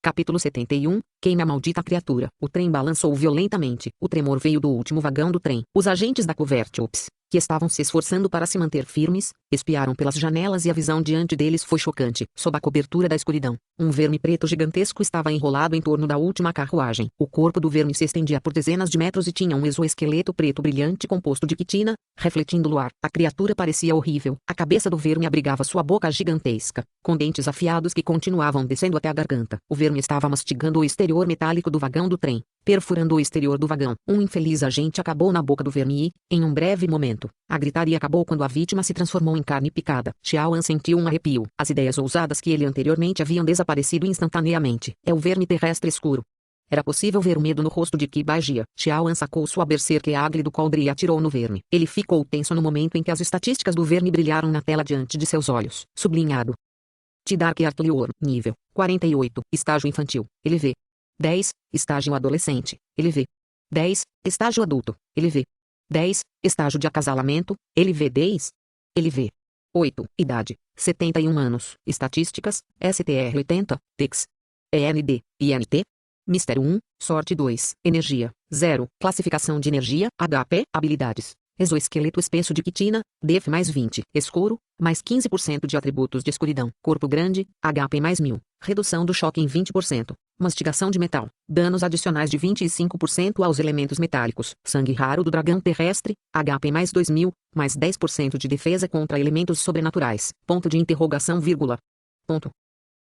Capítulo 71. Queime a maldita criatura. O trem balançou violentamente. O tremor veio do último vagão do trem. Os agentes da Covert Ops, que estavam se esforçando para se manter firmes, espiaram pelas janelas e a visão diante deles foi chocante. Sob a cobertura da escuridão, um verme preto gigantesco estava enrolado em torno da última carruagem. O corpo do verme se estendia por dezenas de metros e tinha um exoesqueleto preto brilhante composto de quitina, refletindo o ar. A criatura parecia horrível. A cabeça do verme abrigava sua boca gigantesca, com dentes afiados que continuavam descendo até a garganta. O verme estava mastigando o exterior metálico do vagão do trem, perfurando o exterior do vagão. Um infeliz agente acabou na boca do verme e, em um breve momento, a gritaria acabou quando a vítima se transformou em carne picada. Xiaoan sentiu um arrepio. As ideias ousadas que ele anteriormente haviam desaparecido instantaneamente. É o verme terrestre escuro. Era possível ver o medo no rosto de Qi Baijia. Xiaoan sacou sua berserker Agli do coldre e atirou no verme. Ele ficou tenso no momento em que as estatísticas do verme brilharam na tela diante de seus olhos. Sublinhado. T-Dark Artlior, nível 48, estágio infantil, LV 10, estágio adolescente, LV 10, estágio adulto, LV 10, estágio de acasalamento, LV 10, LV 8, idade 71 anos, estatísticas, STR 80, TEX, END, INT, Mistério 1, sorte 2, energia 0, classificação de energia, HP, habilidades. Exoesqueleto espesso de quitina, DF mais 20, escuro, mais 15% de atributos de escuridão. Corpo grande, HP mais 1000, redução do choque em 20%. Mastigação de metal, danos adicionais de 25% aos elementos metálicos. Sangue raro do dragão terrestre, HP mais 2000, mais 10% de defesa contra elementos sobrenaturais. Ponto de interrogação, vírgula. Ponto.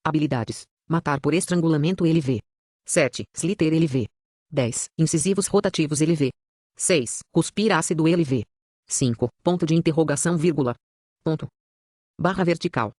Habilidades. Matar por estrangulamento LV. 7. Slither LV. 10. Incisivos rotativos LV. 6. Cuspir ácido LV. 5. Ponto de interrogação, vírgula. Ponto. Barra vertical.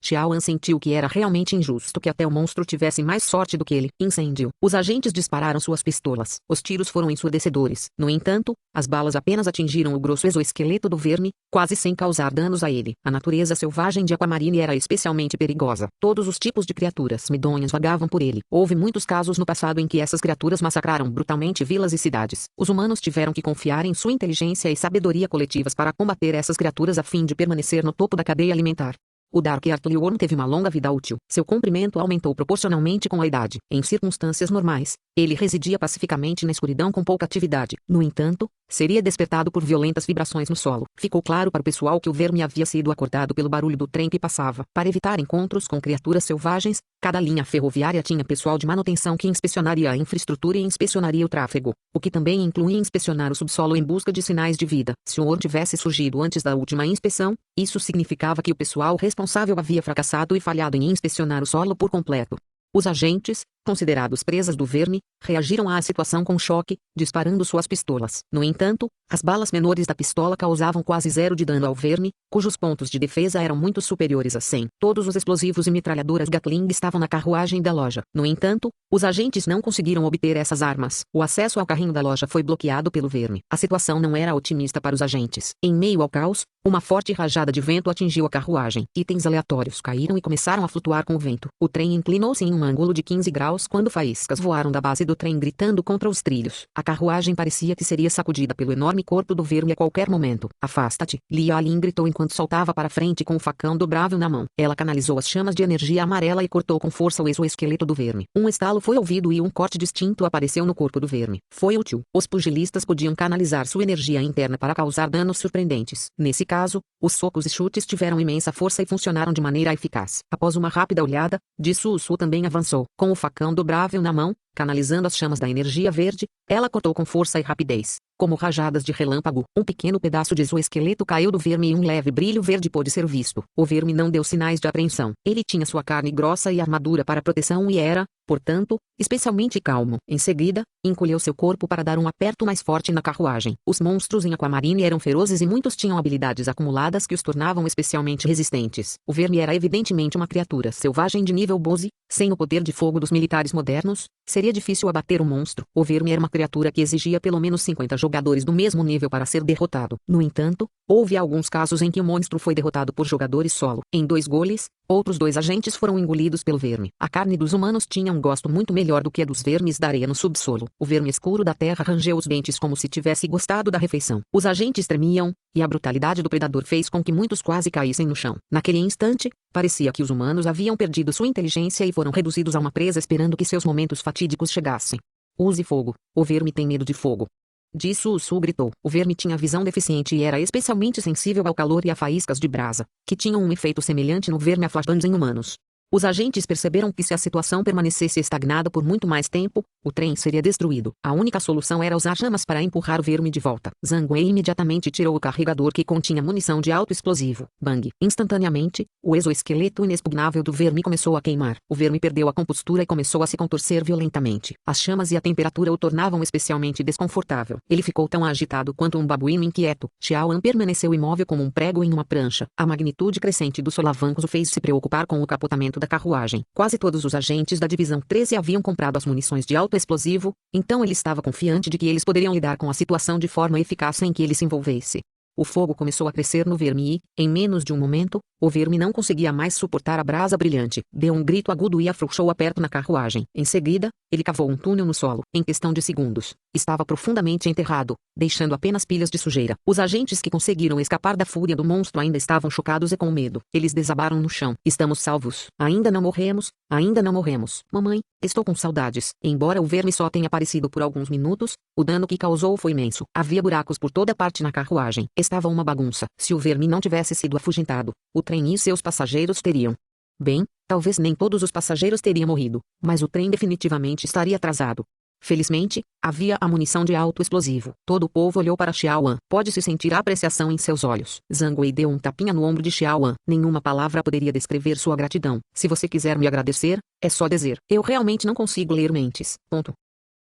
Xiaoan sentiu que era realmente injusto que até o monstro tivesse mais sorte do que ele. Incêndio. Os agentes dispararam suas pistolas. Os tiros foram ensurdecedores. No entanto, as balas apenas atingiram o grosso exoesqueleto do verme, quase sem causar danos a ele. A natureza selvagem de Aquamarine era especialmente perigosa. Todos os tipos de criaturas medonhas vagavam por ele. Houve muitos casos no passado em que essas criaturas massacraram brutalmente vilas e cidades. Os humanos tiveram que confiar em sua inteligência e sabedoria coletivas para combater essas criaturas a fim de permanecer no topo da cadeia alimentar. O Dark Artliorn teve uma longa vida útil. Seu comprimento aumentou proporcionalmente com a idade. Em circunstâncias normais, ele residia pacificamente na escuridão com pouca atividade. No entanto, seria despertado por violentas vibrações no solo. Ficou claro para o pessoal que o verme havia sido acordado pelo barulho do trem que passava. Para evitar encontros com criaturas selvagens, cada linha ferroviária tinha pessoal de manutenção que inspecionaria a infraestrutura e inspecionaria o tráfego, o que também incluía inspecionar o subsolo em busca de sinais de vida. Se o Or tivesse surgido antes da última inspeção, isso significava que o pessoal responsável havia fracassado e falhado em inspecionar o solo por completo. Os agentes, considerados presas do verme, reagiram à situação com choque, disparando suas pistolas. No entanto, as balas menores da pistola causavam quase zero de dano ao verme, cujos pontos de defesa eram muito superiores a 100. Todos os explosivos e metralhadoras Gatling estavam na carruagem da loja. No entanto, os agentes não conseguiram obter essas armas. O acesso ao carrinho da loja foi bloqueado pelo verme. A situação não era otimista para os agentes. Em meio ao caos, uma forte rajada de vento atingiu a carruagem. Itens aleatórios caíram e começaram a flutuar com o vento. O trem inclinou-se em um ângulo de 15 graus quando faíscas voaram da base do trem gritando contra os trilhos. A carruagem parecia que seria sacudida pelo enorme corpo do verme a qualquer momento. Afasta-te, Li Alin gritou enquanto saltava para frente com o facão dobrável na mão. Ela canalizou as chamas de energia amarela e cortou com força o exoesqueleto do verme. Um estalo foi ouvido e um corte distinto apareceu no corpo do verme. Foi útil. Os pugilistas podiam canalizar sua energia interna para causar danos surpreendentes. Nesse caso, os socos e chutes tiveram imensa força e funcionaram de maneira eficaz. Após uma rápida olhada, Su também avançou. Com o facão dobrável na mão, canalizando as chamas da energia verde, ela cortou com força e rapidez. Como rajadas de relâmpago, um pequeno pedaço de exoesqueleto caiu do verme e um leve brilho verde pôde ser visto. O verme não deu sinais de apreensão. Ele tinha sua carne grossa e armadura para proteção e era, portanto, especialmente calmo. Em seguida, encolheu seu corpo para dar um aperto mais forte na carruagem. Os monstros em Aquamarine eram ferozes e muitos tinham habilidades acumuladas que os tornavam especialmente resistentes. O verme era evidentemente uma criatura selvagem de nível 12, sem o poder de fogo dos militares modernos, seria difícil abater o monstro. O verme era uma criatura que exigia pelo menos 50 jogadores do mesmo nível para ser derrotado. No entanto, houve alguns casos em que o monstro foi derrotado por jogadores solo. Em 2 goles, Outros 2 agentes foram engolidos pelo verme. A carne dos humanos tinha um gosto muito melhor do que a dos vermes da areia no subsolo. O verme escuro da terra rangeu os dentes como se tivesse gostado da refeição. Os agentes tremiam, e a brutalidade do predador fez com que muitos quase caíssem no chão. Naquele instante, parecia que os humanos haviam perdido sua inteligência e foram reduzidos a uma presa esperando que seus momentos fatídicos chegassem. Use fogo. O verme tem medo de fogo. Disso o Sul gritou. O verme tinha visão deficiente e era especialmente sensível ao calor e a faíscas de brasa, que tinham um efeito semelhante no verme aflagante em humanos. Os agentes perceberam que se a situação permanecesse estagnada por muito mais tempo, o trem seria destruído. A única solução era usar chamas para empurrar o verme de volta. Zhang Wei imediatamente tirou o carregador que continha munição de alto explosivo. Bang! Instantaneamente, o exoesqueleto inexpugnável do verme começou a queimar. O verme perdeu a compostura e começou a se contorcer violentamente. As chamas e a temperatura o tornavam especialmente desconfortável. Ele ficou tão agitado quanto um babuíno inquieto. Xiaoan permaneceu imóvel como um prego em uma prancha. A magnitude crescente dos solavancos o fez se preocupar com o capotamento da carruagem. Quase todos os agentes da Divisão 13 haviam comprado as munições de alto explosivo, então ele estava confiante de que eles poderiam lidar com a situação de forma eficaz sem que ele se envolvesse. O fogo começou a crescer no verme e, em menos de um momento, o verme não conseguia mais suportar a brasa brilhante. Deu um grito agudo e afrouxou aperto na carruagem. Em seguida, ele cavou um túnel no solo. Em questão de segundos, estava profundamente enterrado, deixando apenas pilhas de sujeira. Os agentes que conseguiram escapar da fúria do monstro ainda estavam chocados e com medo. Eles desabaram no chão. Estamos salvos. Ainda não morremos. Ainda não morremos. Mamãe, estou com saudades. Embora o verme só tenha aparecido por alguns minutos, o dano que causou foi imenso. Havia buracos por toda parte na carruagem. Estava uma bagunça. Se o verme não tivesse sido afugentado, o trem e seus passageiros teriam. Bem, talvez nem todos os passageiros teriam morrido, mas o trem definitivamente estaria atrasado. Felizmente, havia a munição de alto explosivo. Todo o povo olhou para Xiaoan. Pode-se sentir a apreciação em seus olhos. Zhang Wei deu um tapinha no ombro de Xiaoan. Nenhuma palavra poderia descrever sua gratidão. Se você quiser me agradecer, é só dizer. Eu realmente não consigo ler mentes. Ponto.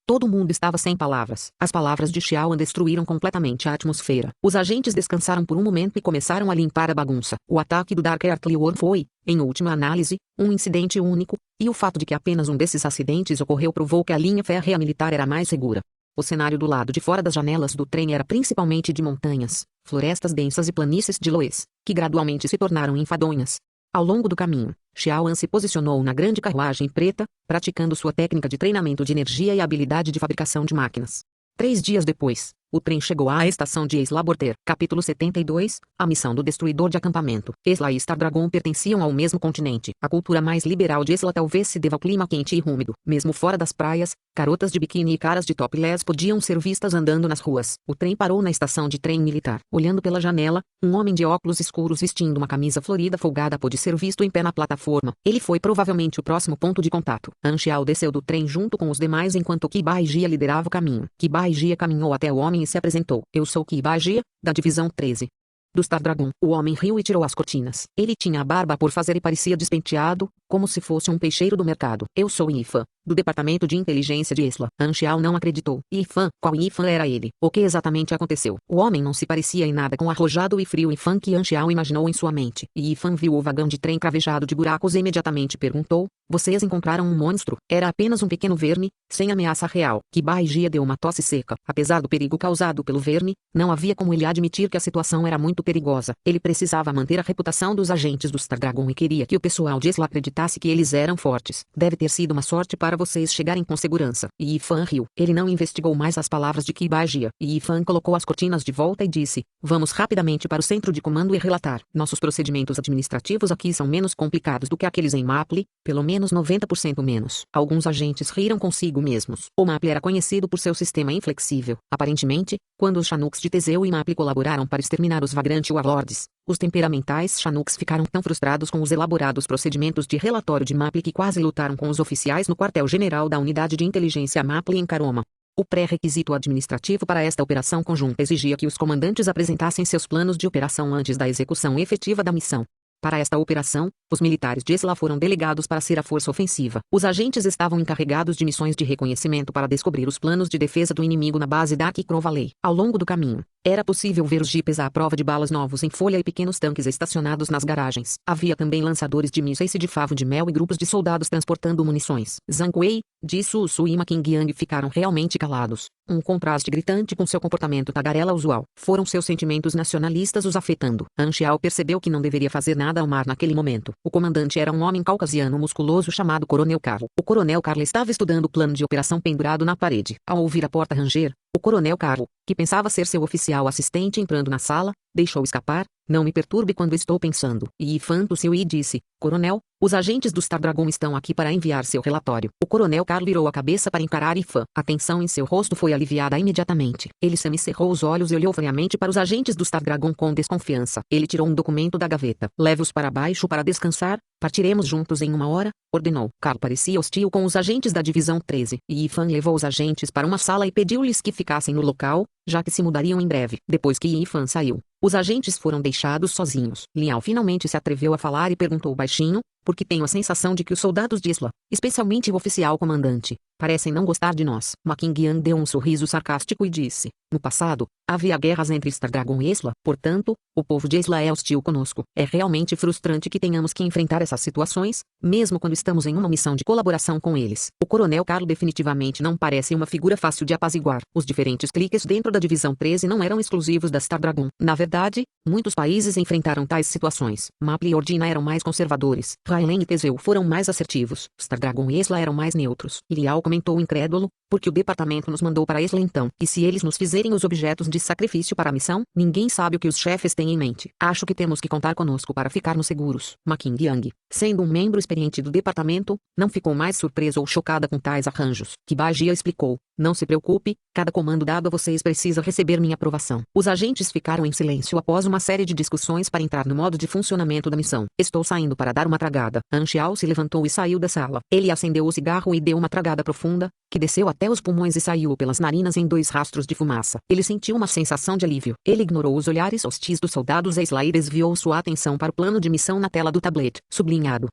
Todo mundo estava sem palavras. As palavras de Xiaoan destruíram completamente a atmosfera. Os agentes descansaram por um momento e começaram a limpar a bagunça. O ataque do Dark Earthworm foi, em última análise, um incidente único, e o fato de que apenas um desses acidentes ocorreu provou que a linha férrea militar era mais segura. O cenário do lado de fora das janelas do trem era principalmente de montanhas, florestas densas e planícies de loess, que gradualmente se tornaram enfadonhas. Ao longo do caminho, Xiaoan se posicionou na grande carruagem preta, praticando sua técnica de treinamento de energia e habilidade de fabricação de máquinas. 3 dias depois, o trem chegou à estação de Isla Borter. Capítulo 72, a missão do destruidor de acampamento. Isla e Star Dragon pertenciam ao mesmo continente. A cultura mais liberal de Isla talvez se deva ao clima quente e úmido. Mesmo fora das praias, garotas de biquíni e caras de topless podiam ser vistas andando nas ruas. O trem parou na estação de trem militar. Olhando pela janela, um homem de óculos escuros vestindo uma camisa florida folgada pôde ser visto em pé na plataforma. Ele foi provavelmente o próximo ponto de contato. An Xiao desceu do trem junto com os demais enquanto Kibai Jia liderava o caminho. Kibai Jia caminhou até o homem e se apresentou. Eu sou Kibai Jia, da Divisão 13. Do Star Dragon. O homem riu e tirou as cortinas. Ele tinha a barba por fazer e parecia despenteado, como se fosse um peixeiro do mercado. Eu sou Yifan, do Departamento de Inteligência de Isla. An Xiao não acreditou. Yifan? Qual Yifan era ele? O que exatamente aconteceu? O homem não se parecia em nada com o arrojado e frio Yifan que An Xiao imaginou em sua mente. E Yifan viu o vagão de trem cravejado de buracos e imediatamente perguntou: vocês encontraram um monstro? Era apenas um pequeno verme, sem ameaça real. Kibai Jia deu uma tosse seca. Apesar do perigo causado pelo verme, não havia como ele admitir que a situação era muito perigosa. Ele precisava manter a reputação dos agentes do Star Dragon e queria que o pessoal de Isla acreditasse que eles eram fortes. Deve ter sido uma sorte para vocês chegarem com segurança. E Yifan riu. Ele não investigou mais as palavras de Kibai Jia. E Yifan colocou as cortinas de volta e disse: vamos rapidamente para o centro de comando e relatar. Nossos procedimentos administrativos aqui são menos complicados do que aqueles em Maple, pelo menos 90% menos. Alguns agentes riram consigo mesmos. O Maple era conhecido por seu sistema inflexível. Aparentemente, quando os Chanuk's de Teseu e Maple colaboraram para exterminar os Vagrant Warlords, os temperamentais Chanuk's ficaram tão frustrados com os elaborados procedimentos de relatório de Maple que quase lutaram com os oficiais no quartel-general da unidade de inteligência Maple em Caroma. O pré-requisito administrativo para esta operação conjunta exigia que os comandantes apresentassem seus planos de operação antes da execução efetiva da missão. Para esta operação, os militares de Isla foram delegados para ser a força ofensiva. Os agentes estavam encarregados de missões de reconhecimento para descobrir os planos de defesa do inimigo na base da Kikro Valley. Ao longo do caminho, Era possível ver os jipes à prova de balas novos em folha e pequenos tanques estacionados nas garagens. Havia também lançadores de mísseis de favo de mel e grupos de soldados transportando munições. Zhang Wei, Jisoo Su e Ma Qingyang ficaram realmente calados. Um contraste gritante com seu comportamento tagarela usual. Foram seus sentimentos nacionalistas os afetando. Han Xiao percebeu que não deveria fazer nada ao mar naquele momento. O comandante era um homem caucasiano musculoso chamado Coronel Carlo. O Coronel Carlo estava estudando o plano de operação pendurado na parede. Ao ouvir a porta ranger, o Coronel Carlo, que pensava ser seu oficial assistente entrando na sala, deixou escapar: "Não me perturbe quando estou pensando." E Fan tossiu e disse: "Coronel, os agentes do Star Dragon estão aqui para enviar seu relatório." O Coronel Carlo virou a cabeça para encarar Fan. A tensão em seu rosto foi aliviada imediatamente. Ele semicerrou os olhos e olhou friamente para os agentes do Star Dragon com desconfiança. Ele tirou um documento da gaveta. "Leve-os para baixo para descansar. Partiremos juntos em 1 hora", ordenou. Carlo parecia hostil com os agentes da Divisão 13. E Fan levou os agentes para uma sala e pediu-lhes que ficassem no local, já que se mudariam em breve. Depois que Yifan saiu, os agentes foram deixados sozinhos. Liao finalmente se atreveu a falar e perguntou baixinho: "Porque tenho a sensação de que os soldados de Isla, especialmente o oficial comandante, parecem não gostar de nós." Ma Qingyang deu um sorriso sarcástico e disse: "No passado, havia guerras entre Star Dragon e Isla, portanto, o povo de Isla é hostil conosco. É realmente frustrante que tenhamos que enfrentar essas situações, mesmo quando estamos em uma missão de colaboração com eles." O Coronel Carlo definitivamente não parece uma figura fácil de apaziguar. Os diferentes cliques dentro da Divisão 13 não eram exclusivos da Star Dragon. Na verdade, muitos países enfrentaram tais situações. Maple e Ordina eram mais conservadores. Railen e Teseu foram mais assertivos. Star Dragon e Isla eram mais neutros. E Liao comentou incrédulo: "Porque o departamento nos mandou para Isla então? E se eles nos fizerem os objetos de sacrifício para a missão? Ninguém sabe o que os chefes têm em mente. Acho que temos que contar conosco para ficarmos seguros." Ma Qingyang, sendo um membro experiente do departamento, não ficou mais surpreso ou chocada com tais arranjos. Kibagia explicou: "Não se preocupe, cada comando dado a vocês precisa receber minha aprovação." Os agentes ficaram em silêncio após uma série de discussões para entrar no modo de funcionamento da missão. "Estou saindo para dar uma tragada." Han Xiao se levantou e saiu da sala. Ele acendeu o cigarro e deu uma tragada profunda, que desceu até os pulmões e saiu pelas narinas em 2 rastros de fumaça. Ele sentiu uma sensação de alívio. Ele ignorou os olhares hostis dos soldados a Isla e desviou sua atenção para o plano de missão na tela do tablet, sublinhado.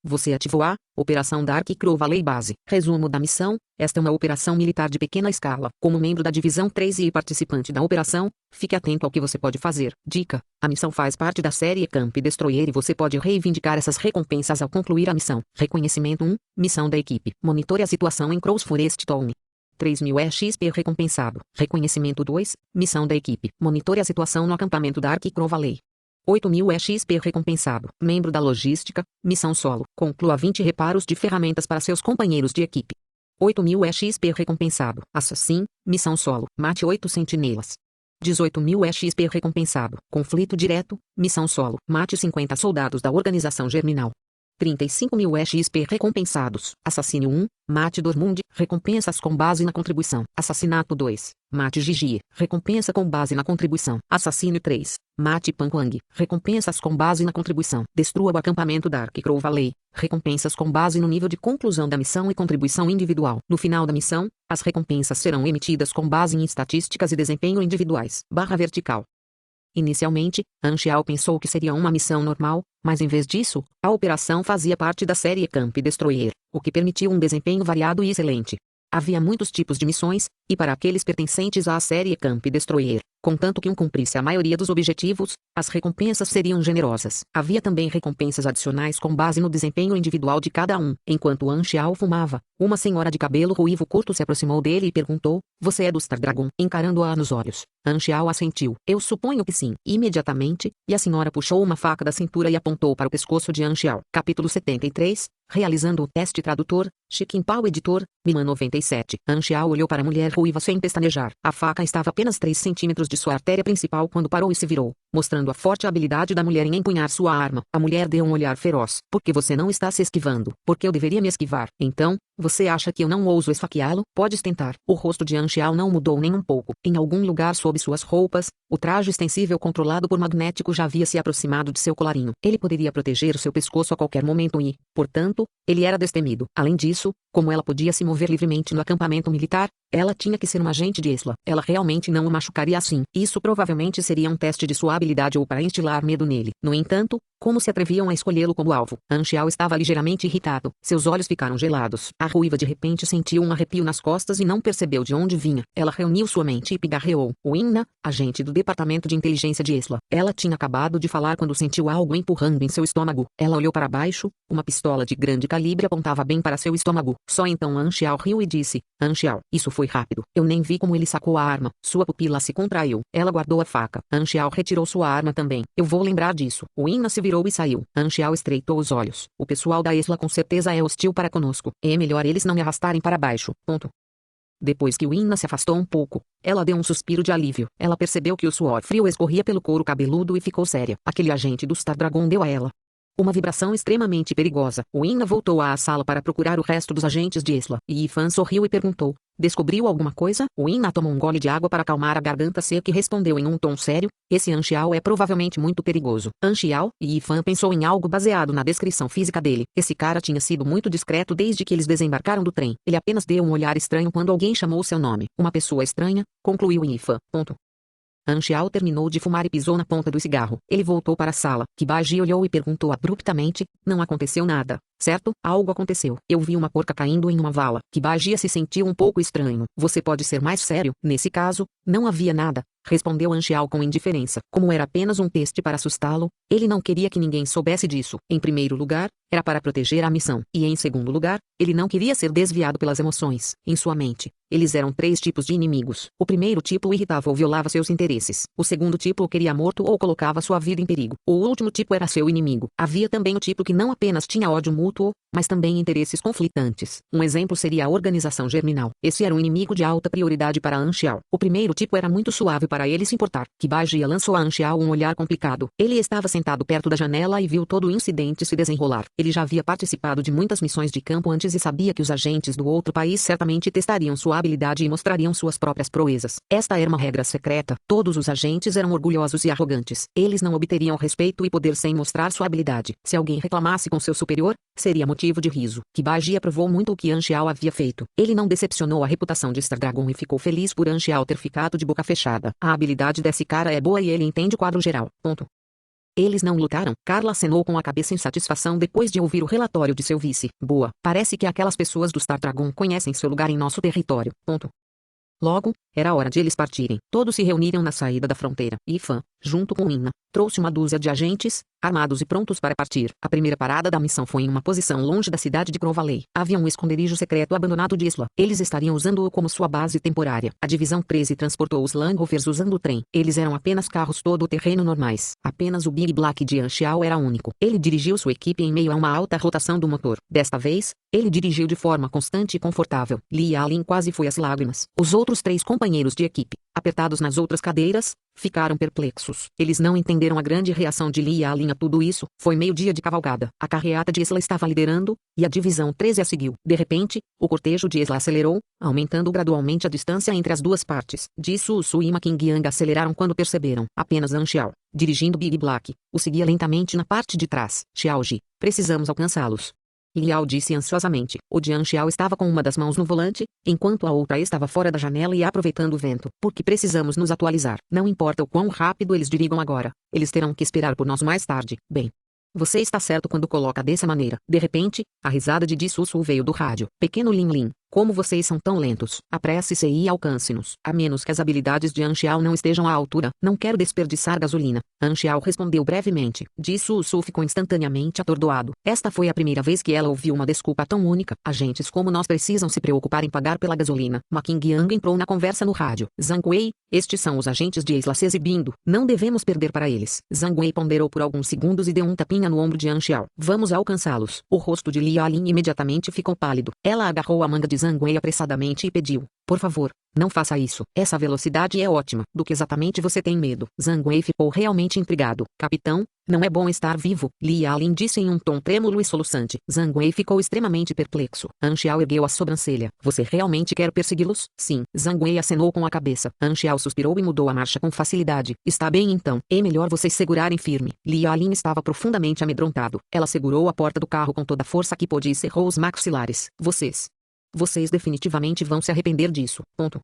Você ativou a Operação Dark Crow Valley Base. Resumo da missão: esta é uma operação militar de pequena escala. Como membro da Divisão 13 e participante da operação, fique atento ao que você pode fazer. Dica: a missão faz parte da série Camp Destroyer e você pode reivindicar essas recompensas ao concluir a missão. Reconhecimento 1: Missão da equipe. Monitore a situação em Crows Forest Town. 3.000 XP recompensado. Reconhecimento 2: Missão da equipe. Monitore a situação no acampamento Dark Crow Valley. 8.000 XP recompensado. Membro da logística, missão solo. Conclua 20 reparos de ferramentas para seus companheiros de equipe. 8.000 XP recompensado. Assassin, missão solo. Mate 8 sentinelas. 18.000 XP recompensado. Conflito direto, missão solo. Mate 50 soldados da organização Germinal. 35.000 XP recompensados. Assassínio 1, mate Dormund, recompensas com base na contribuição. Assassinato 2, mate Gigi, recompensa com base na contribuição. Assassínio 3, mate Panquang, recompensas com base na contribuição. Destrua o acampamento Dark Crow Valley, recompensas com base no nível de conclusão da missão e contribuição individual. No final da missão, as recompensas serão emitidas com base em estatísticas e desempenho individuais. /vertical. Inicialmente, Han Xiao pensou que seria uma missão normal, mas em vez disso, a operação fazia parte da série Camp Destroyer, o que permitiu um desempenho variado e excelente. Havia muitos tipos de missões, e para aqueles pertencentes à série Camp Destroyer, contanto que cumprisse a maioria dos objetivos, as recompensas seriam generosas. Havia também recompensas adicionais com base no desempenho individual de cada um. Enquanto Han Xiao fumava, uma senhora de cabelo ruivo curto se aproximou dele e perguntou: "Você é do Star Dragon?" Encarando-a nos olhos, Han Xiao assentiu. "Eu suponho que sim." Imediatamente, e a senhora puxou uma faca da cintura e apontou para o pescoço de Han Xiao. Capítulo 73. Realizando o teste tradutor, Chiquin Pao editor, Milan 97. Han Xiao olhou para a mulher ruiva sem pestanejar. A faca estava a apenas 3 centímetros de sua artéria principal quando parou e se virou, mostrando a forte habilidade da mulher em empunhar sua arma. A mulher deu um olhar feroz. "Por que você não está se esquivando? Porque eu deveria me esquivar. Então, você acha que eu não ouso esfaqueá-lo? Podes tentar." O rosto de Han Xiao não mudou nem um pouco. Em algum lugar sob suas roupas, o traje extensível controlado por magnético já havia se aproximado de seu colarinho. Ele poderia proteger seu pescoço a qualquer momento e, portanto, ele era destemido. Além disso, como ela podia se mover livremente no acampamento militar, ela tinha que ser uma agente de Isla. Ela realmente não o machucaria assim. Isso provavelmente seria um teste de sua habilidade ou para instilar medo nele. No entanto, Como se atreviam a escolhê-lo como alvo? Anxiao estava ligeiramente irritado. Seus olhos ficaram gelados. A ruiva de repente sentiu um arrepio nas costas e não percebeu de onde vinha. Ela reuniu sua mente e pigarreou. Winna, agente do Departamento de Inteligência de Esla. Ela tinha acabado de falar quando sentiu algo empurrando em seu estômago. Ela olhou para baixo. Uma pistola de grande calibre apontava bem para seu estômago. Só então Anxiao riu e disse: Anxiao, isso foi rápido. Eu nem vi como ele sacou a arma. Sua pupila se contraiu. Ela guardou a faca. Anxiao retirou sua arma também. Eu vou lembrar disso. Winna se virou e saiu. Anxiao estreitou os olhos. O pessoal da Esla com certeza é hostil para conosco. É melhor eles não me arrastarem para baixo. Ponto. Depois que Winna se afastou um pouco, ela deu um suspiro de alívio. Ela percebeu que o suor frio escorria pelo couro cabeludo e ficou séria. Aquele agente do Star Dragon deu a ela uma vibração extremamente perigosa. Winna voltou à sala para procurar o resto dos agentes de Esla. E Ifan sorriu e perguntou: descobriu alguma coisa? Winna tomou um gole de água para acalmar a garganta seca e respondeu em um tom sério: esse Anxiao é provavelmente muito perigoso. Anxiao? E Ifan pensou em algo baseado na descrição física dele. Esse cara tinha sido muito discreto desde que eles desembarcaram do trem. Ele apenas deu um olhar estranho quando alguém chamou seu nome. Uma pessoa estranha, concluiu Ifan. Ponto. Anxiao terminou de fumar e pisou na ponta do cigarro. Ele voltou para a sala. Kibaji olhou e perguntou abruptamente: não aconteceu nada, certo? Algo aconteceu. Eu vi uma porca caindo em uma vala. Kibaji se sentiu um pouco estranho. Você pode ser mais sério? Nesse caso, não havia nada, respondeu Anxiao com indiferença. Como era apenas um teste para assustá-lo, ele não queria que ninguém soubesse disso. Em primeiro lugar, era para proteger a missão. E em segundo lugar, ele não queria ser desviado pelas emoções. Em sua mente, eles eram 3 tipos de inimigos. O primeiro tipo o irritava ou violava seus interesses. O segundo tipo o queria morto ou colocava sua vida em perigo. O último tipo era seu inimigo. Havia também o tipo que não apenas tinha ódio mútuo, mas também interesses conflitantes. Um exemplo seria a organização germinal. Esse era um inimigo de alta prioridade para Anxiao. O primeiro tipo era muito suave para ele se importar. Kibaji lançou a Anxiao um olhar complicado. Ele estava sentado perto da janela e viu todo o incidente se desenrolar. Ele já havia participado de muitas missões de campo antes e sabia que os agentes do outro país certamente testariam sua habilidade e mostrariam suas próprias proezas. Esta era uma regra secreta. Todos os agentes eram orgulhosos e arrogantes. Eles não obteriam respeito e poder sem mostrar sua habilidade. Se alguém reclamasse com seu superior, seria motivo de riso. Kibaji aprovou muito o que Anxiao havia feito. Ele não decepcionou a reputação de Star Dragon e ficou feliz por Anxiao ter ficado de boca fechada. A habilidade desse cara é boa e ele entende o quadro geral. Ponto. Eles não lutaram. Carla acenou com a cabeça em satisfação depois de ouvir o relatório de seu vice. Boa. Parece que aquelas pessoas do Star Dragon conhecem seu lugar em nosso território. Ponto. Logo, era hora de eles partirem. Todos se reuniram na saída da fronteira. Ifan, junto com Winna, trouxe uma dúzia de agentes, armados e prontos para partir. A primeira parada da missão foi em uma posição longe da cidade de Crow Valley. Havia um esconderijo secreto abandonado de Esla. Eles estariam usando-o como sua base temporária. A Divisão 13 transportou os Land Rovers usando o trem. Eles eram apenas carros todo-terreno normais. Apenas o Big Black de Anxiao era único. Ele dirigiu sua equipe em meio a uma alta rotação do motor. Desta vez, ele dirigiu de forma constante e confortável. Li Alin quase foi às lágrimas. Os outros 3 companheiros de equipe, apertados nas outras cadeiras, ficaram perplexos. Eles não entenderam a grande reação de Li Alin a tudo isso. Foi meio-dia de cavalgada. A carreata de Esla estava liderando, e a divisão 13 a seguiu. De repente, o cortejo de Esla acelerou, aumentando gradualmente a distância entre as duas partes. Jisoo Su e Ma Qingyang aceleraram quando perceberam. Apenas Anxiao, dirigindo Big Black, o seguia lentamente na parte de trás. Xiaoji, precisamos alcançá-los. Liao disse ansiosamente. O de Anxiao estava com uma das mãos no volante, enquanto a outra estava fora da janela e aproveitando o vento. Porque precisamos nos atualizar. Não importa o quão rápido eles dirigam agora. Eles terão que esperar por nós mais tarde. Bem. Você está certo quando coloca dessa maneira. De repente, a risada de Jisoo veio do rádio. Pequeno Lin Lin, como vocês são tão lentos. Apresse-se e alcance-nos. A menos que as habilidades de Anxiao não estejam à altura. Não quero desperdiçar gasolina. Anxiao respondeu brevemente. Jisoo ficou instantaneamente atordoado. Esta foi a primeira vez que ela ouviu uma desculpa tão única. Agentes como nós precisam se preocupar em pagar pela gasolina. Ma Qingyang entrou na conversa no rádio. Zhang Wei, estes são os agentes de Esla se exibindo. Não devemos perder para eles. Zhang Wei ponderou por alguns segundos e deu um tapinha no ombro de Anxiao. Vamos alcançá-los. O rosto de Li Alin imediatamente ficou pálido. Ela agarrou a manga de Zhang Wei apressadamente e pediu: por favor, não faça isso. Essa velocidade é ótima. Do que exatamente você tem medo? Zhang Wei ficou realmente intrigado. Capitão, não é bom estar vivo, Li Alin disse em um tom trêmulo e soluçante. Zhang Wei ficou extremamente perplexo. Anxiao ergueu a sobrancelha. Você realmente quer persegui-los? Sim. Zhang Wei acenou com a cabeça. Anxiao suspirou e mudou a marcha com facilidade. Está bem então. É melhor vocês segurarem firme. Li Alin estava profundamente amedrontado. Ela segurou a porta do carro com toda a força que pôde e cerrou os maxilares. Vocês definitivamente vão se arrepender disso. Ponto.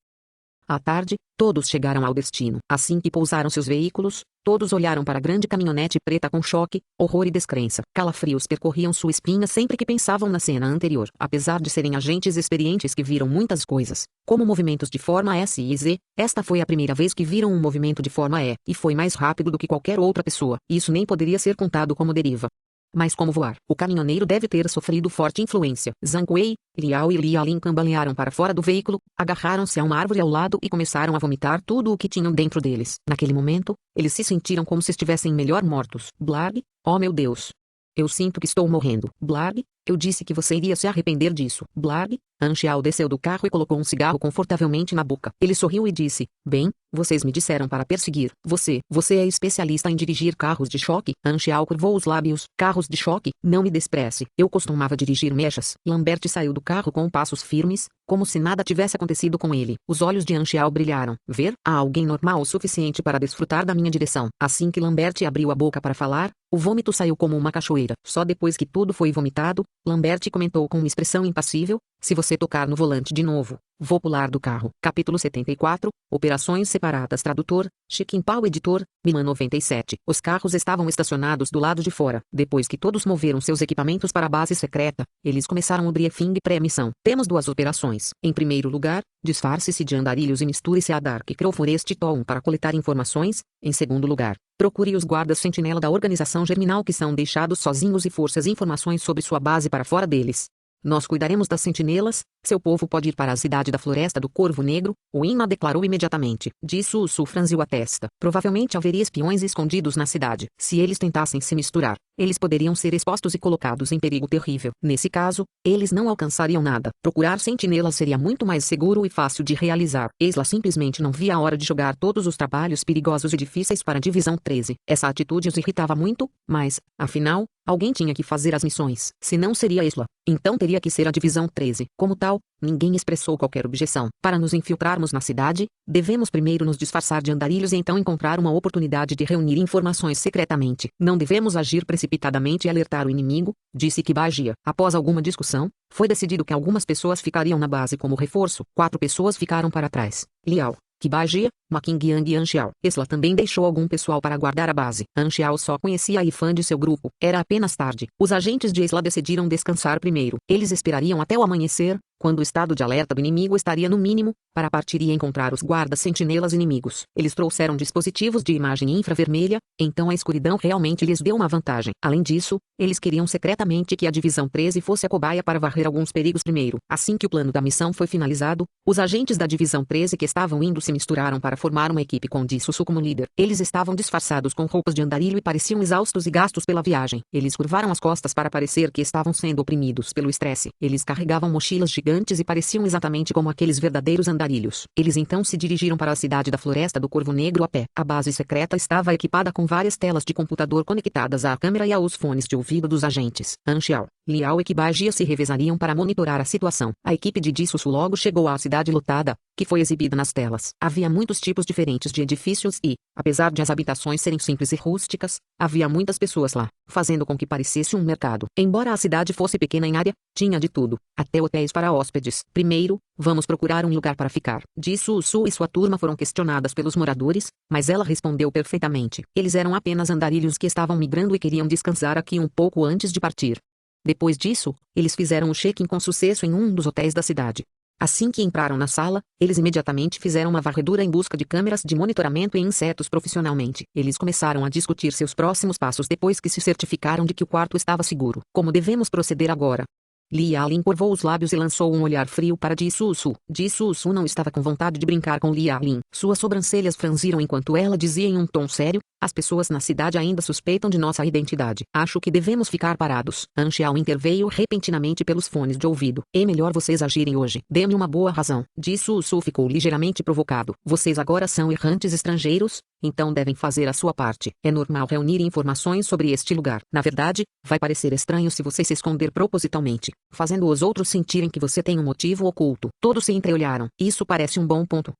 À tarde, todos chegaram ao destino. Assim que pousaram seus veículos, todos olharam para a grande caminhonete preta com choque, horror e descrença. Calafrios percorriam sua espinha sempre que pensavam na cena anterior. Apesar de serem agentes experientes que viram muitas coisas, como movimentos de forma S e Z, esta foi a primeira vez que viram um movimento de forma E, e foi mais rápido do que qualquer outra pessoa. Isso nem poderia ser contado como deriva. Mas como voar? O caminhoneiro deve ter sofrido forte influência. Zhang Wei, Liao e Lialin cambalearam para fora do veículo, agarraram-se a uma árvore ao lado e começaram a vomitar tudo o que tinham dentro deles. Naquele momento, eles se sentiram como se estivessem melhor mortos. Blarg, oh meu Deus! Eu sinto que estou morrendo. Blarg, eu disse que você iria se arrepender disso. Blarg, Anxiao desceu do carro e colocou um cigarro confortavelmente na boca. Ele sorriu e disse, bem, vocês me disseram para perseguir. Você é especialista em dirigir carros de choque? Anxiao curvou os lábios. Carros de choque? Não me despreze. Eu costumava dirigir mechas. Lambert saiu do carro com passos firmes, como se nada tivesse acontecido com ele. Os olhos de Anxiao brilharam. Ver? Há alguém normal o suficiente para desfrutar da minha direção. Assim que Lambert abriu a boca para falar, o vômito saiu como uma cachoeira. Só depois que tudo foi vomitado, Lambert comentou com uma expressão impassível, se você tocar no volante de novo, vou pular do carro. Capítulo 74, Operações Separadas. Tradutor, Chiquim Pau. Editor, Miman 97. Os carros estavam estacionados do lado de fora. Depois que todos moveram seus equipamentos para a base secreta, eles começaram o briefing pré-missão. Temos duas operações. Em primeiro lugar, disfarce-se de andarilhos e misture-se a Dark Crow Forest Town para coletar informações. Em segundo lugar, procure os guardas sentinela da organização germinal que são deixados sozinhos e force as informações sobre sua base para fora deles. Nós cuidaremos das sentinelas, seu povo pode ir para a cidade da Floresta do Corvo Negro, o Inma declarou imediatamente. Disso o Su franziu a testa. Provavelmente haveria espiões escondidos na cidade. Se eles tentassem se misturar, eles poderiam ser expostos e colocados em perigo terrível. Nesse caso, eles não alcançariam nada. Procurar sentinelas seria muito mais seguro e fácil de realizar. Isla simplesmente não via a hora de jogar todos os trabalhos perigosos e difíceis para a Divisão 13. Essa atitude os irritava muito, mas, afinal, alguém tinha que fazer as missões. Se não seria Isla, então teria que ser a Divisão 13. Como tal, ninguém expressou qualquer objeção. Para nos infiltrarmos na cidade, devemos primeiro nos disfarçar de andarilhos e então encontrar uma oportunidade de reunir informações secretamente. Não devemos agir precipitadamente e alertar o inimigo, disse Kibagia. Após alguma discussão, foi decidido que algumas pessoas ficariam na base como reforço. 4 pessoas ficaram para trás. Liao, Kibagia, Ma Qingyang e Anxiao. Isla também deixou algum pessoal para guardar a base. Anxiao só conhecia a Ifan de seu grupo. Era apenas tarde. Os agentes de Isla decidiram descansar primeiro. Eles esperariam até o amanhecer, quando o estado de alerta do inimigo estaria no mínimo, para partir e encontrar os guardas sentinelas inimigos. Eles trouxeram dispositivos de imagem infravermelha, então a escuridão realmente lhes deu uma vantagem. Além disso, eles queriam secretamente que a Divisão 13 fosse a cobaia para varrer alguns perigos primeiro. Assim que o plano da missão foi finalizado, os agentes da Divisão 13 que estavam indo se misturaram para formar uma equipe com Dissusu como líder. Eles estavam disfarçados com roupas de andarilho e pareciam exaustos e gastos pela viagem. Eles curvaram as costas para parecer que estavam sendo oprimidos pelo estresse. Eles carregavam mochilas gigantes e pareciam exatamente como aqueles verdadeiros andarilhos. Eles então se dirigiram para a cidade da Floresta do Corvo Negro a pé. A base secreta estava equipada com várias telas de computador conectadas à câmera e aos fones de ouvido dos agentes. Anxiao, Liao e Kibagia se revezariam para monitorar a situação. A equipe de Dissusu logo chegou à cidade lotada, que foi exibida nas telas. Havia muitos tipos diferentes de edifícios e, apesar de as habitações serem simples e rústicas, havia muitas pessoas lá, fazendo com que parecesse um mercado. Embora a cidade fosse pequena em área, tinha de tudo, até hotéis para hóspedes. Primeiro, vamos procurar um lugar para ficar. Dissusu e sua turma foram questionadas pelos moradores, mas ela respondeu perfeitamente. Eles eram apenas andarilhos que estavam migrando e queriam descansar aqui um pouco antes de partir. Depois disso, eles fizeram o check-in com sucesso em um dos hotéis da cidade. Assim que entraram na sala, eles imediatamente fizeram uma varredura em busca de câmeras de monitoramento e insetos profissionalmente. Eles começaram a discutir seus próximos passos depois que se certificaram de que o quarto estava seguro. Como devemos proceder agora? Liao encurvou os lábios e lançou um olhar frio para Dissusu. Dissusu não estava com vontade de brincar com Liao. Suas sobrancelhas franziram enquanto ela dizia em um tom sério, as pessoas na cidade ainda suspeitam de nossa identidade. Acho que devemos ficar parados. Anxiao interveio repentinamente pelos fones de ouvido. É melhor vocês agirem hoje. Dê-me uma boa razão. Dissusu ficou ligeiramente provocado. Vocês agora são errantes estrangeiros, então devem fazer a sua parte. É normal reunir informações sobre este lugar. Na verdade, vai parecer estranho se você se esconder propositalmente, fazendo os outros sentirem que você tem um motivo oculto. Todos se entreolharam. Isso parece um bom ponto.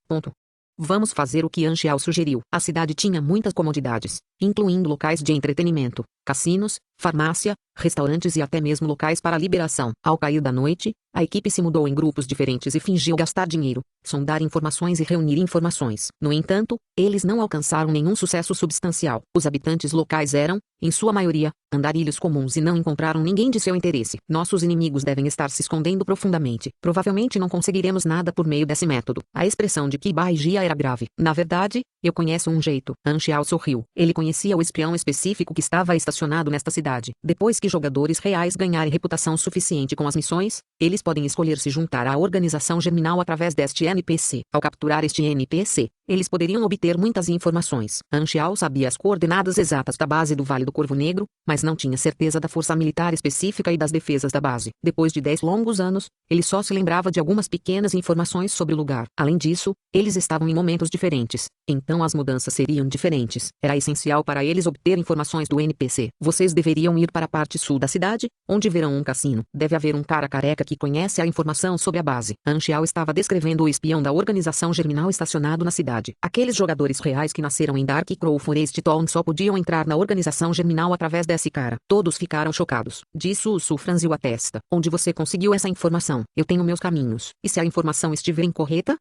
Vamos fazer o que Anxiao sugeriu. A cidade tinha muitas comodidades. incluindo locais de entretenimento, cassinos, farmácia, restaurantes e até mesmo locais para liberação. Ao cair da noite, a equipe se mudou em grupos diferentes e fingiu gastar dinheiro, sondar informações e reunir informações. No entanto, eles não alcançaram nenhum sucesso substancial. Os habitantes locais eram, em sua maioria, andarilhos comuns e não encontraram ninguém de seu interesse. Nossos inimigos devem estar se escondendo profundamente. Provavelmente não conseguiremos nada por meio desse método. A expressão de Kibai Jia era grave. Na verdade, eu conheço um jeito. Anxiao sorriu. Ele conhecia o espião específico que estava estacionado nesta cidade. Depois que jogadores reais ganharem reputação suficiente com as missões, eles podem escolher se juntar à organização germinal através deste NPC. Ao capturar este NPC, eles poderiam obter muitas informações. Anxiao sabia as coordenadas exatas da base do Vale do Corvo Negro, mas não tinha certeza da força militar específica e das defesas da base. Depois de 10 longos anos, ele só se lembrava de algumas pequenas informações sobre o lugar. Além disso, eles estavam em momentos diferentes, então as mudanças seriam diferentes. Era essencial para eles obter informações do NPC. Vocês deveriam ir para a parte sul da cidade, onde verão um cassino. Deve haver um cara careca que conhece a informação sobre a base. Anxiao estava descrevendo o espião da organização germinal estacionado na cidade. Aqueles jogadores reais que nasceram em Dark Crow Forest Town só podiam entrar na organização germinal através desse cara. Todos ficaram chocados. Su franziu a testa. Onde você conseguiu essa informação? Eu tenho meus caminhos. E se a informação estiver incorreta?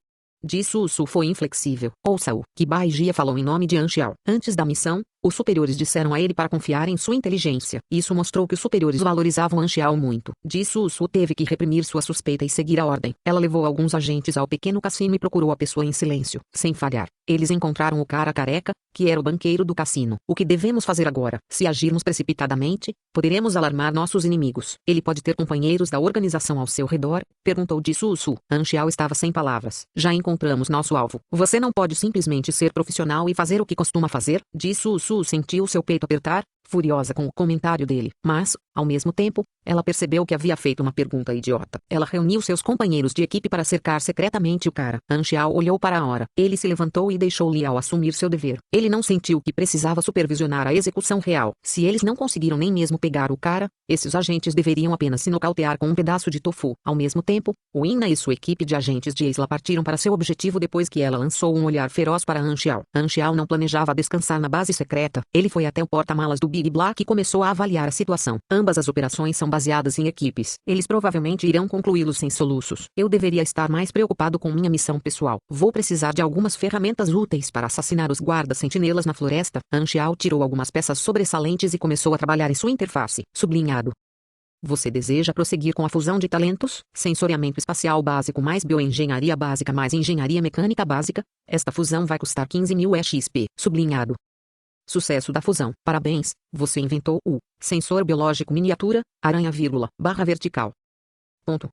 Su foi inflexível. Ouça-o. Kibai Jia falou em nome de Anxiao. Antes da missão, os superiores disseram a ele para confiar em sua inteligência. Isso mostrou que os superiores valorizavam Anxiao muito. Su teve que reprimir sua suspeita e seguir a ordem. Ela levou alguns agentes ao pequeno cassino e procurou a pessoa em silêncio. Sem falhar, eles encontraram o cara careca, que era o banqueiro do cassino. O que devemos fazer agora? Se agirmos precipitadamente, poderemos alarmar nossos inimigos. Ele pode ter companheiros da organização ao seu redor? Perguntou Su. Anxiao estava sem palavras. Já encontramos nosso alvo. Você não pode simplesmente ser profissional e fazer o que costuma fazer? Su sentiu seu peito apertar, furiosa com o comentário dele. Mas, ao mesmo tempo, ela percebeu que havia feito uma pergunta idiota. Ela reuniu seus companheiros de equipe para cercar secretamente o cara. Anxiao olhou para a hora. Ele se levantou e deixou Liao assumir seu dever. Ele não sentiu que precisava supervisionar a execução real. Se eles não conseguiram nem mesmo pegar o cara, esses agentes deveriam apenas se nocautear com um pedaço de tofu. Ao mesmo tempo, Inna e sua equipe de agentes de Isla partiram para seu objetivo depois que ela lançou um olhar feroz para Anxiao. Anxiao não planejava descansar na base secreta. Ele foi até o porta-malas do Big Black e começou a avaliar a situação. Ambas as operações são baseadas em equipes. Eles provavelmente irão concluí-los sem soluços. Eu deveria estar mais preocupado com minha missão pessoal. Vou precisar de algumas ferramentas úteis para assassinar os guardas-sentinelas na floresta. Anxiao tirou algumas peças sobressalentes e começou a trabalhar em sua interface. Sublinhado. Você deseja prosseguir com a fusão de talentos, sensoriamento espacial básico mais bioengenharia básica mais engenharia mecânica básica? Esta fusão vai custar 15.000 EXP. Sublinhado. Sucesso da fusão. Parabéns, você inventou o sensor biológico miniatura, aranha vírgula, barra vertical. Ponto.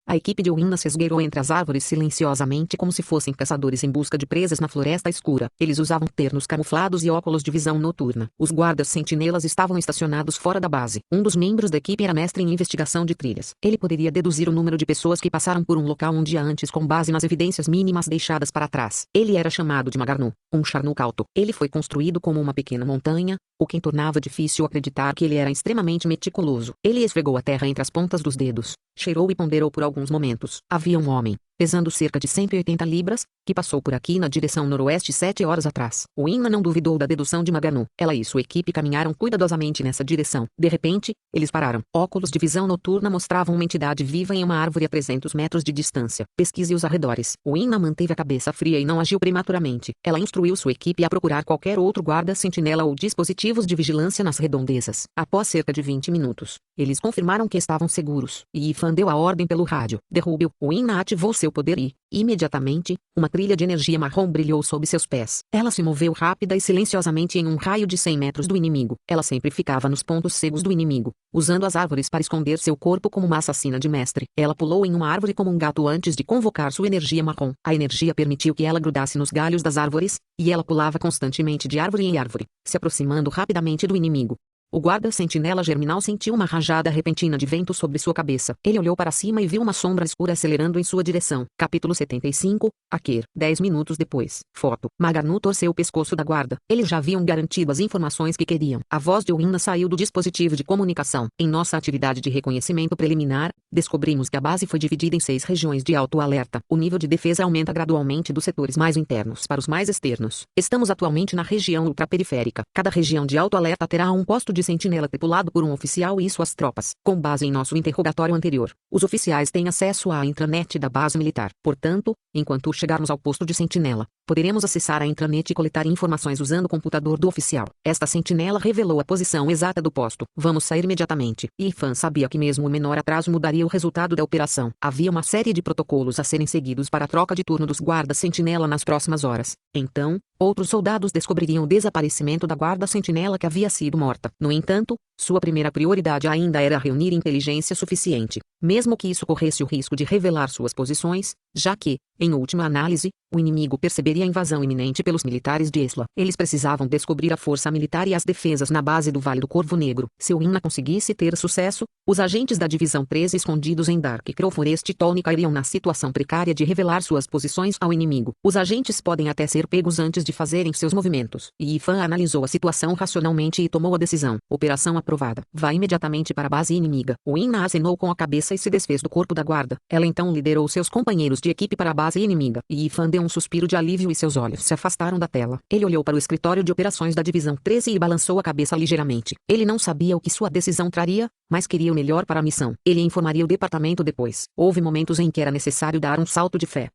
A equipe de Inna se esgueirou entre as árvores silenciosamente como se fossem caçadores em busca de presas na floresta escura. Eles usavam ternos camuflados e óculos de visão noturna. Os guardas sentinelas estavam estacionados fora da base. Um dos membros da equipe era mestre em investigação de trilhas. Ele poderia deduzir o número de pessoas que passaram por um local um dia antes com base nas evidências mínimas deixadas para trás. Ele era chamado de Magarnu, um charnuk alto. Ele foi construído como uma pequena montanha, o que tornava difícil acreditar que ele era extremamente meticuloso. Ele esfregou a terra entre as pontas dos dedos, cheirou e ponderou por alguns momentos. Havia um homem, pesando cerca de 180 libras, que passou por aqui na direção noroeste 7 horas atrás. Inna não duvidou da dedução de Magarnu. Ela e sua equipe caminharam cuidadosamente nessa direção. De repente, eles pararam. Óculos de visão noturna mostravam uma entidade viva em uma árvore a 300 metros de distância. Pesquise os arredores. Inna manteve a cabeça fria e não agiu prematuramente. Ela instruiu sua equipe a procurar qualquer outro guarda-sentinela ou dispositivos de vigilância nas redondezas. Após cerca de 20 minutos, eles confirmaram que estavam seguros. E Ifan deu a ordem pelo rádio. Derrube-o. Inna ativou seu poder e, imediatamente, uma trilha de energia marrom brilhou sob seus pés. Ela se moveu rápida e silenciosamente em um raio de 100 metros do inimigo. Ela sempre ficava nos pontos cegos do inimigo, usando as árvores para esconder seu corpo como uma assassina de mestre. Ela pulou em uma árvore como um gato antes de convocar sua energia marrom. A energia permitiu que ela grudasse nos galhos das árvores, e ela pulava constantemente de árvore em árvore, se aproximando rapidamente do inimigo. O guarda-sentinela Germinal sentiu uma rajada repentina de vento sobre sua cabeça. Ele olhou para cima e viu uma sombra escura acelerando em sua direção. Capítulo 75, Aker. 10 minutos depois. Foto. Maganu torceu o pescoço da guarda. Eles já haviam garantido as informações que queriam. A voz de Winna saiu do dispositivo de comunicação. Em nossa atividade de reconhecimento preliminar, descobrimos que a base foi dividida em 6 regiões de alto alerta. O nível de defesa aumenta gradualmente dos setores mais internos para os mais externos. Estamos atualmente na região ultraperiférica. Cada região de alto alerta terá um posto de sentinela tripulado por um oficial e suas tropas. Com base em nosso interrogatório anterior, os oficiais têm acesso à intranet da base militar. Portanto, enquanto chegarmos ao posto de sentinela, poderemos acessar a intranet e coletar informações usando o computador do oficial. Esta sentinela revelou a posição exata do posto. Vamos sair imediatamente. Ifan sabia que mesmo o menor atraso mudaria o resultado da operação. Havia uma série de protocolos a serem seguidos para a troca de turno dos guardas-sentinela nas próximas horas. Então, outros soldados descobririam o desaparecimento da guarda-sentinela que havia sido morta. No entanto, sua primeira prioridade ainda era reunir inteligência suficiente, mesmo que isso corresse o risco de revelar suas posições, já que, em última análise, o inimigo perceberia a invasão iminente pelos militares de Esla. Eles precisavam descobrir a força militar e as defesas na base do Vale do Corvo Negro. Se o Winna conseguisse ter sucesso, os agentes da Divisão 13 escondidos em Dark Crow Forest Tony cairiam na situação precária de revelar suas posições ao inimigo. Os agentes podem até ser pegos antes de fazerem seus movimentos. E Ifan analisou a situação racionalmente e tomou a decisão. Operação aprovada. Vá imediatamente para a base inimiga. O Winna acenou com a cabeça e se desfez do corpo da guarda. Ela então liderou seus companheiros de equipe para a base inimiga. E Ifan deu um suspiro de alívio e seus olhos se afastaram da tela. Ele olhou para o escritório de operações da Divisão 13 e balançou a cabeça ligeiramente. Ele não sabia o que sua decisão traria, mas queria o melhor para a missão. Ele informaria o departamento depois. Houve momentos em que era necessário dar um salto de fé.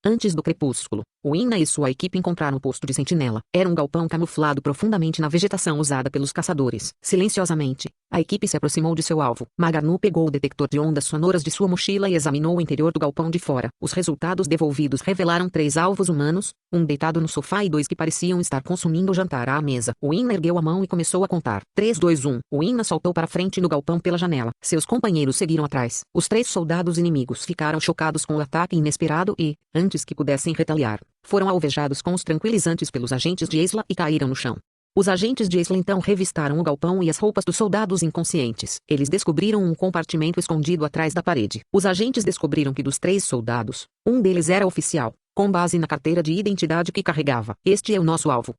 Antes do crepúsculo, Winna e sua equipe encontraram o posto de sentinela. Era um galpão camuflado profundamente na vegetação usada pelos caçadores. Silenciosamente, a equipe se aproximou de seu alvo. Maganu pegou o detector de ondas sonoras de sua mochila e examinou o interior do galpão de fora. Os resultados devolvidos revelaram 3 alvos humanos, um deitado no sofá e 2 que pareciam estar consumindo jantar à mesa. Winna ergueu a mão e começou a contar. 3, 2, 1. Winna saltou para frente no galpão pela janela. Seus companheiros seguiram atrás. Os 3 soldados inimigos ficaram chocados com o ataque inesperado e, antes que pudessem retaliar, foram alvejados com os tranquilizantes pelos agentes de Esla e caíram no chão. Os agentes de Esla então revistaram o galpão e as roupas dos soldados inconscientes. Eles descobriram um compartimento escondido atrás da parede. Os agentes descobriram que dos 3 soldados, um deles era oficial, com base na carteira de identidade que carregava. Este é o nosso alvo.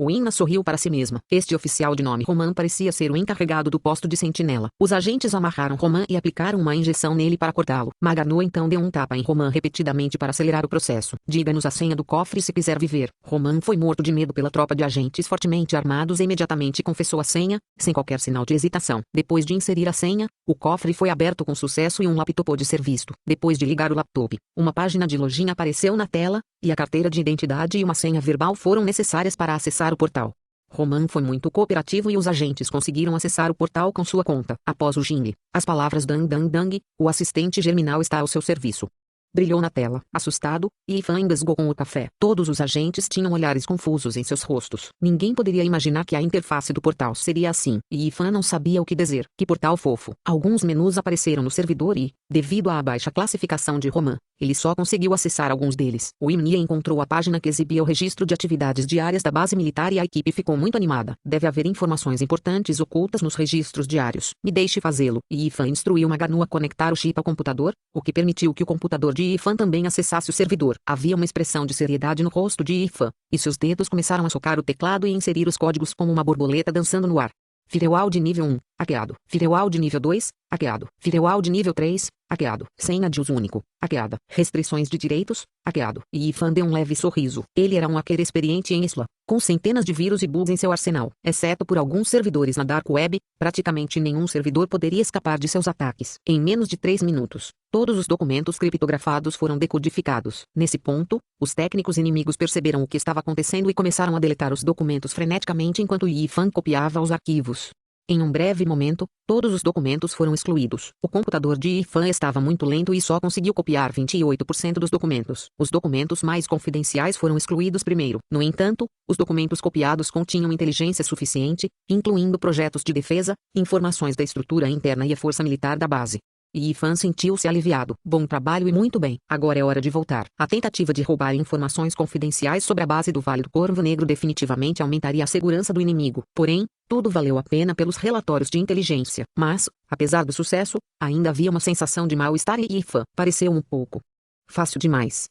Winna sorriu para si mesma. Este oficial de nome Roman parecia ser o encarregado do posto de sentinela. Os agentes amarraram Roman e aplicaram uma injeção nele para cortá-lo. Maganu então deu um tapa em Roman repetidamente para acelerar o processo. Diga-nos a senha do cofre se quiser viver. Roman foi morto de medo pela tropa de agentes fortemente armados e imediatamente confessou a senha, sem qualquer sinal de hesitação. Depois de inserir a senha, o cofre foi aberto com sucesso e um laptop pôde ser visto. Depois de ligar o laptop, uma página de login apareceu na tela, e a carteira de identidade e uma senha verbal foram necessárias para acessar o portal. Roman foi muito cooperativo e os agentes conseguiram acessar o portal com sua conta. Após o jingle, as palavras "dang dang dang", o assistente germinal está ao seu serviço, brilhou na tela. Assustado, Ifan engasgou com o café. Todos os agentes tinham olhares confusos em seus rostos. Ninguém poderia imaginar que a interface do portal seria assim. E Ifan não sabia o que dizer. Que portal fofo. Alguns menus apareceram no servidor e, devido à baixa classificação de Roman, ele só conseguiu acessar alguns deles. O Imnia encontrou a página que exibia o registro de atividades diárias da base militar e a equipe ficou muito animada. Deve haver informações importantes ocultas nos registros diários. Me deixe fazê-lo. E Ifan instruiu Maganu a conectar o chip ao computador, o que permitiu que o computador de Ifan também acessasse o servidor. Havia uma expressão de seriedade no rosto de Ifan, e seus dedos começaram a socar o teclado e inserir os códigos como uma borboleta dançando no ar. Firewall de nível 1, hackeado. Firewall de nível 2, hackeado. Firewall de nível 3, hackeado. Senha de uso único, hackeada. Restrições de direitos, hackeado. E Ifan deu um leve sorriso. Ele era um hacker experiente em Isla, com centenas de vírus e bugs em seu arsenal. Exceto por alguns servidores na Dark Web, praticamente nenhum servidor poderia escapar de seus ataques. Em menos de 3 minutos, todos os documentos criptografados foram decodificados. Nesse ponto, os técnicos inimigos perceberam o que estava acontecendo e começaram a deletar os documentos freneticamente enquanto Ifan copiava os arquivos. Em um breve momento, todos os documentos foram excluídos. O computador de Ifan estava muito lento e só conseguiu copiar 28% dos documentos. Os documentos mais confidenciais foram excluídos primeiro. No entanto, os documentos copiados continham inteligência suficiente, incluindo projetos de defesa, informações da estrutura interna e a força militar da base. E Fan sentiu-se aliviado. Bom trabalho e muito bem. Agora é hora de voltar. A tentativa de roubar informações confidenciais sobre a base do Vale do Corvo Negro definitivamente aumentaria a segurança do inimigo. Porém, tudo valeu a pena pelos relatórios de inteligência. Mas, apesar do sucesso, ainda havia uma sensação de mal-estar e Fan pareceu um pouco fácil demais.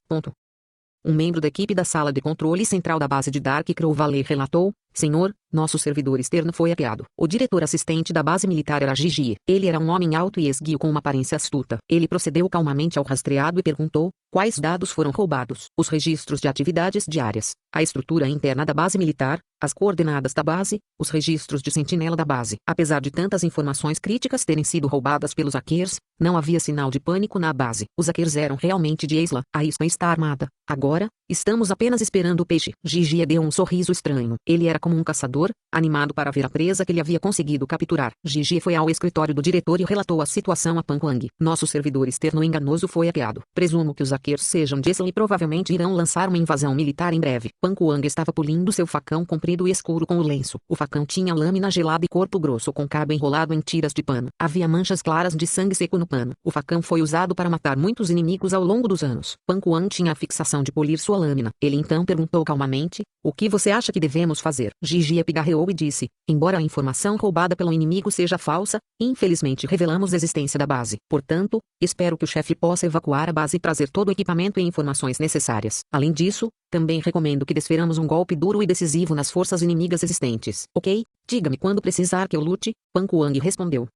Um membro da equipe da sala de controle central da base de Dark Crow Valley relatou: Senhor, nosso servidor externo foi hackeado. O diretor assistente da base militar era Gigi. Ele era um homem alto e esguio com uma aparência astuta. Ele procedeu calmamente ao rastreado e perguntou: quais dados foram roubados? Os registros de atividades diárias, a estrutura interna da base militar, as coordenadas da base, os registros de sentinela da base. Apesar de tantas informações críticas terem sido roubadas pelos hackers, não havia sinal de pânico na base. Os hackers eram realmente de Isla. A isla está armada. Agora, estamos apenas esperando o peixe. Gigi deu um sorriso estranho. Ele era como um caçador, animado para ver a presa que ele havia conseguido capturar. Gigi foi ao escritório do diretor e relatou a situação a Pan Kuang. Nosso servidor externo enganoso foi hackeado. Presumo que os hackers sejam de Isla e provavelmente irão lançar uma invasão militar em breve. Pan Kuang estava polindo seu facão comprido e escuro com o lenço. O facão tinha lâmina gelada e corpo grosso com cabo enrolado em tiras de pano. Havia manchas claras de sangue seco no pano. O facão foi usado para matar muitos inimigos ao longo dos anos. Pan Kuang tinha a fixação de polir sua lâmina. Ele então perguntou calmamente: o que você acha que devemos fazer? Gigi pigarreou e disse: embora a informação roubada pelo inimigo seja falsa, infelizmente revelamos a existência da base. Portanto, espero que o chefe possa evacuar a base e trazer todo o equipamento e informações necessárias. Além disso, também recomendo que desferamos um golpe duro e decisivo nas forças inimigas existentes. Ok? Diga-me quando precisar que eu lute. Pan Kuang respondeu: